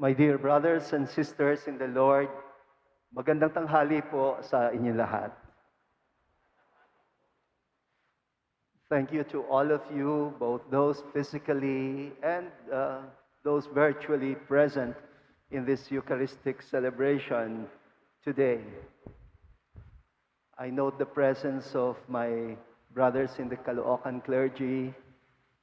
My dear brothers and sisters in the Lord, magandang tanghali po sa inyo lahat. Thank you to all of you, both those physically and those virtually present in this Eucharistic celebration today. I note the presence of my brothers in the Caloocan clergy,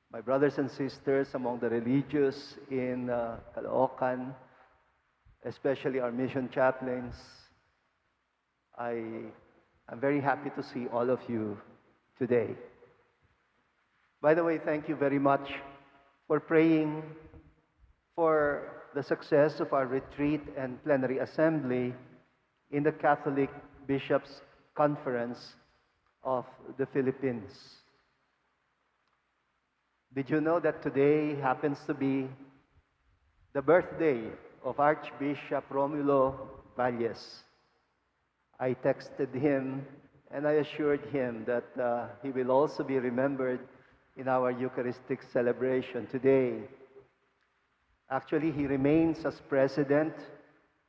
my brothers and sisters among the religious in Caloocan, especially our mission chaplains. I'm very happy to see all of you today. By the way, thank you very much for praying for the success of our retreat and plenary assembly in the Catholic Bishops' Conference of the Philippines. Did you know that today happens to be the birthday of Archbishop Romulo Valles? I texted him and I assured him that he will also be remembered in our Eucharistic celebration today. Actually, he remains as president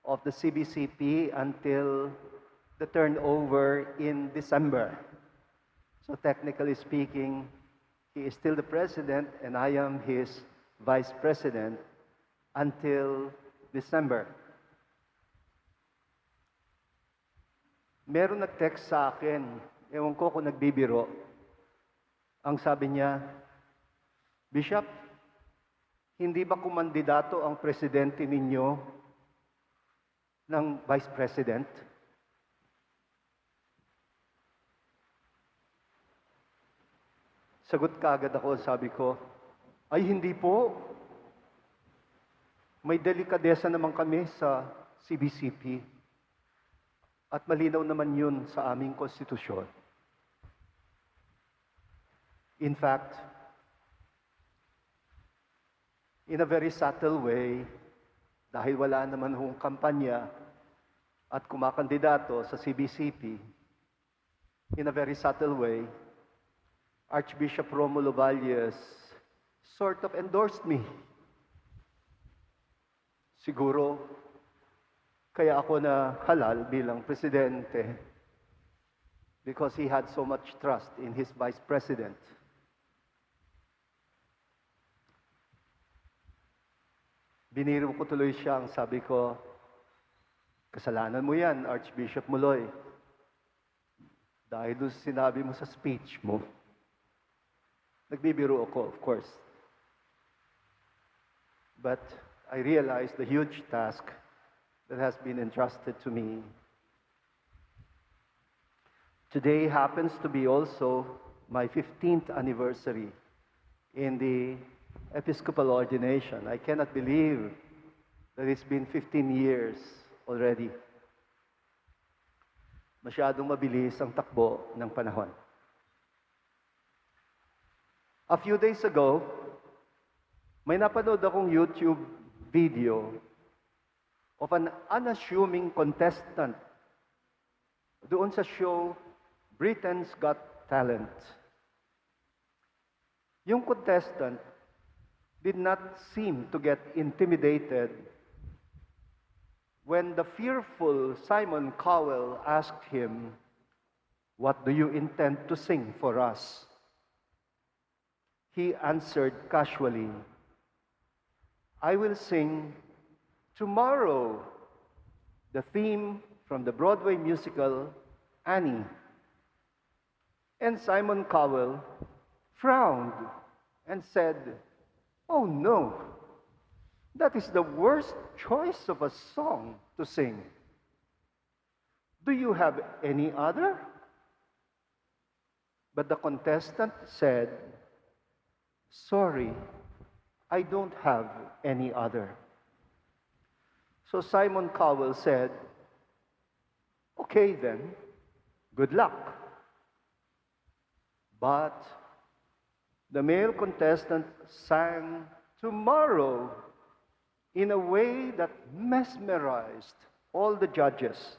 of the CBCP until the turnover in December. So technically speaking, he is still the president and I am his vice president until December. Meron nag-text sa akin, ewan ko kung nagbibiro. Ang sabi niya, Bishop, hindi ba kumandidato ang presidente ninyo ng vice president? Sagot kaagad ako, sabi ko, ay hindi po. May delikadesa naman kami sa CBCP. At malinaw naman yun sa aming konstitusyon. In fact, in a very subtle way, dahil wala naman hong kampanya at kumakandidato sa CBCP, in a very subtle way, Archbishop Romulo Valles sort of endorsed me. Siguro, kaya ako na halal bilang presidente because he had so much trust in his vice president. Biniro ko tuloy siya, ang sabi ko, kasalanan mo yan, Archbishop Muloy. Dahil doon sinabi mo sa speech mo. Nagbibiro ako, of course. But I realized the huge task that has been entrusted to me. Today happens to be also my 15th anniversary in the Episcopal Ordination. I cannot believe that it's been 15 years already. Masyadong mabilis ang takbo ng panahon. A few days ago, may napanood akong YouTube video of an unassuming contestant doon sa show Britain's Got Talent. Yung contestant did not seem to get intimidated when the fearful Simon Cowell asked him, "What do you intend to sing for us?" He answered casually, "I will sing Tomorrow, the theme from the Broadway musical Annie." And Simon Cowell frowned and said, "Oh no, that is the worst choice of a song to sing. Do you have any other?" But the contestant said, "Sorry, I don't have any other." So Simon Cowell said, "Okay then, good luck." But the male contestant sang Tomorrow in a way that mesmerized all the judges.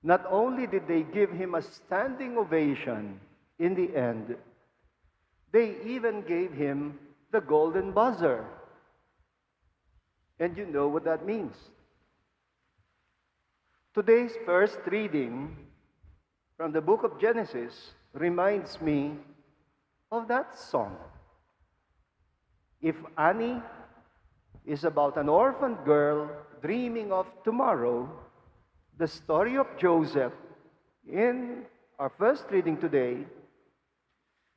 Not only did they give him a standing ovation in the end, they even gave him the golden buzzer. And you know what that means. Today's first reading from the book of Genesis reminds me of that song. If Annie is about an orphan girl dreaming of tomorrow, the story of Joseph in our first reading today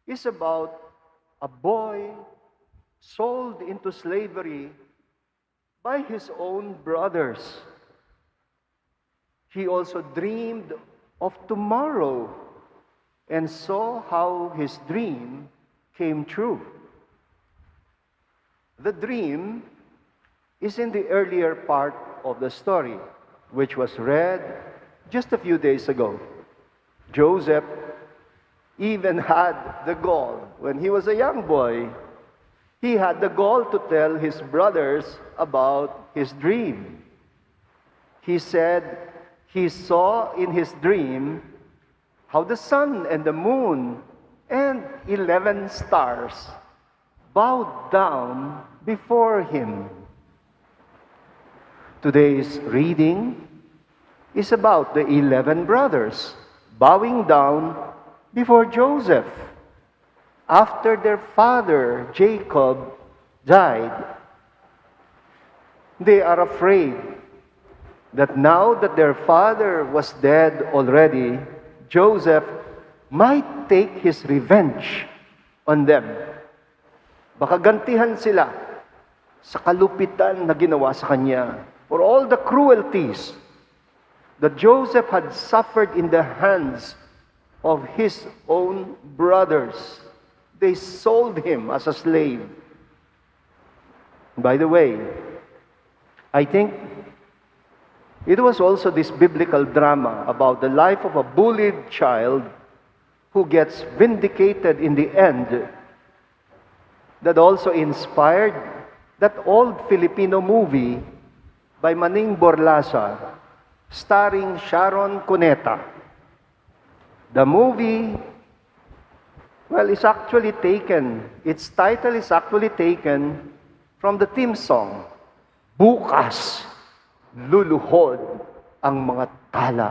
is about a boy sold into slavery by his own brothers. He also dreamed of tomorrow and saw how his dream came true. The dream is in the earlier part of the story, which was read just a few days ago. Joseph even had the gall, when he was a young boy, he had the gall to tell his brothers about his dream. He said he saw in his dream how the sun and the moon and 11 stars bowed down before him. Today's reading is about the 11 brothers bowing down before Joseph after their father Jacob died. They are afraid that now that their father was dead already, Joseph might take his revenge on them. Baka gantihan sila sa kalupitan na ginawa sa kanya for all the cruelties that Joseph had suffered in the hands of his own brothers. They sold him as a slave. By the way, I think it was also this biblical drama about the life of a bullied child who gets vindicated in the end that also inspired that old Filipino movie by Maning Borlasa starring Sharon Cuneta. The movie, is actually taken, its title is actually taken from the theme song, Bukas, luluhod ang mga tala.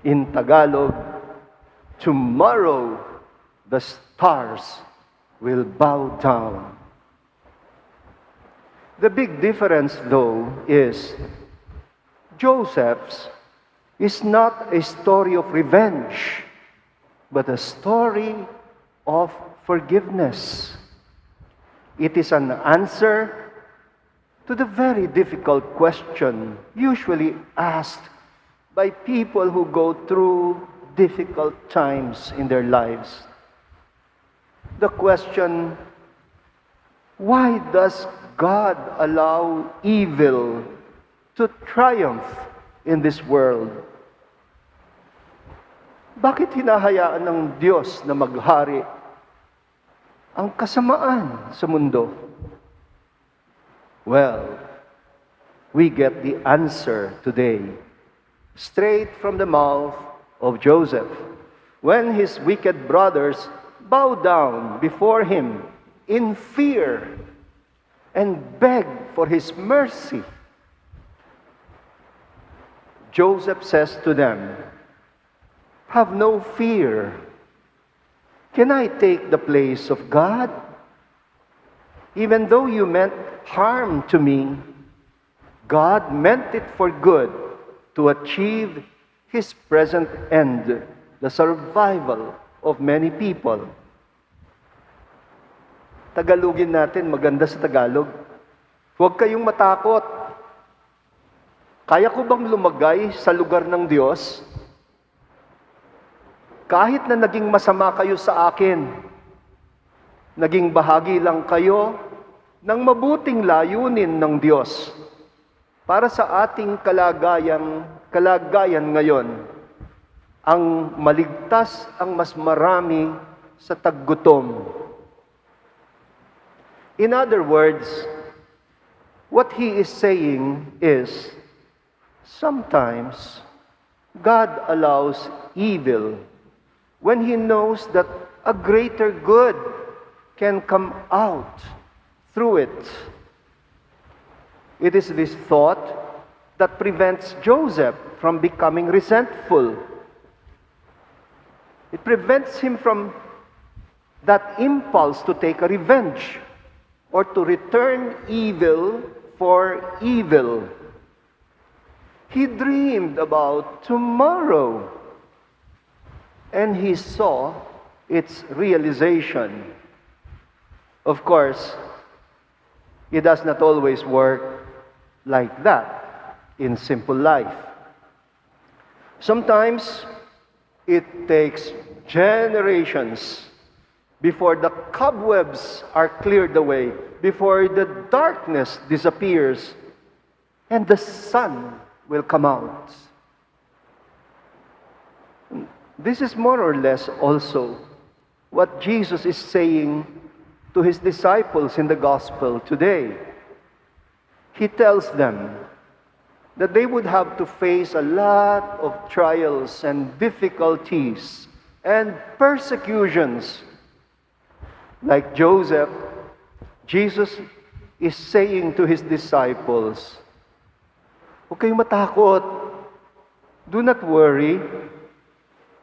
In Tagalog, tomorrow the stars will bow down. The big difference, though, is Joseph's is not a story of revenge, but a story of forgiveness. It is an answer to the very difficult question usually asked by people who go through difficult times in their lives. The question, why does God allow evil to triumph in this world? Bakit hinahayaan ng Diyos na maghari ang kasamaan sa mundo? Well, we get the answer today, straight from the mouth of Joseph, when his wicked brothers bow down before him in fear and beg for his mercy. Joseph says to them, "Have no fear. Can I take the place of God? Even though you meant harm to me, God meant it for good to achieve His present end, the survival of many people." Tagalogin natin, maganda sa Tagalog. Huwag kayong matakot. Kaya ko bang lumagay sa lugar ng Diyos? Kahit na naging masama kayo sa akin, naging bahagi lang kayo ng mabuting layunin ng Diyos para sa ating kalagayan ngayon, ang maligtas ang mas marami sa taggutom. In other words, what he is saying is, sometimes God allows evil when He knows that a greater good can come out through it. It is this thought that prevents Joseph from becoming resentful. It prevents him from that impulse to take a revenge or to return evil for evil. He dreamed about tomorrow, and he saw its realization. Of course, it does not always work like that in simple life. Sometimes it takes generations before the cobwebs are cleared away, before the darkness disappears, and the sun will come out. This is more or less also what Jesus is saying to his disciples in the gospel today. He tells them that they would have to face a lot of trials and difficulties and persecutions. Like Joseph, Jesus is saying to his disciples, "Huwag kayong matakot. Do not worry.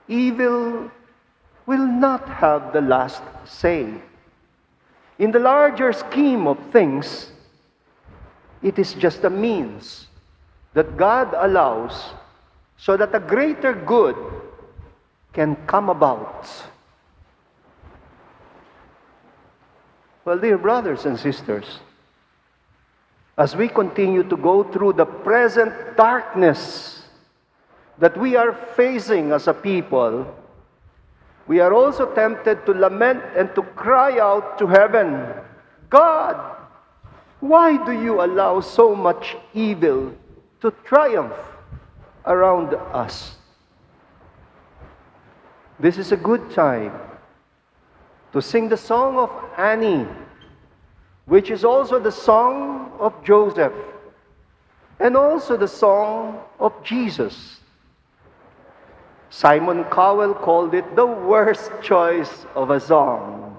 Evil will not have the last say. In the larger scheme of things, it is just a means that God allows so that a greater good can come about." Well, dear brothers and sisters, as we continue to go through the present darkness that we are facing as a people, we are also tempted to lament and to cry out to heaven, "God, why do you allow so much evil to triumph around us?" This is a good time to sing the song of Annie, which is also the song of Joseph, and also the song of Jesus. Simon Cowell called it the worst choice of a song.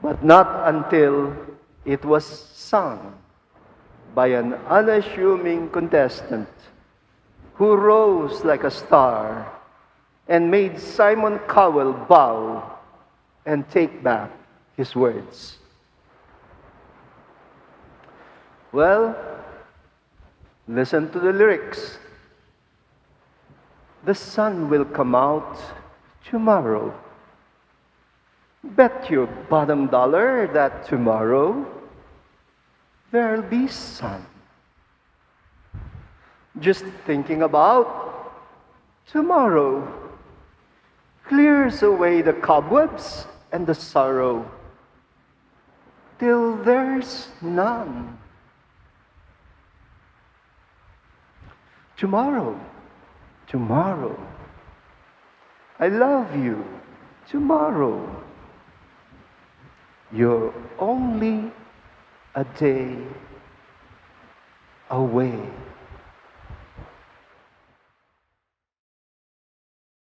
But not until it was sung by an unassuming contestant who rose like a star and made Simon Cowell bow and take back his words. Well, listen to the lyrics. "The sun will come out tomorrow. Bet your bottom dollar that tomorrow there'll be sun. Just thinking about tomorrow clears away the cobwebs and the sorrow till there's none. Tomorrow, tomorrow, I love you, tomorrow. You're only a day away."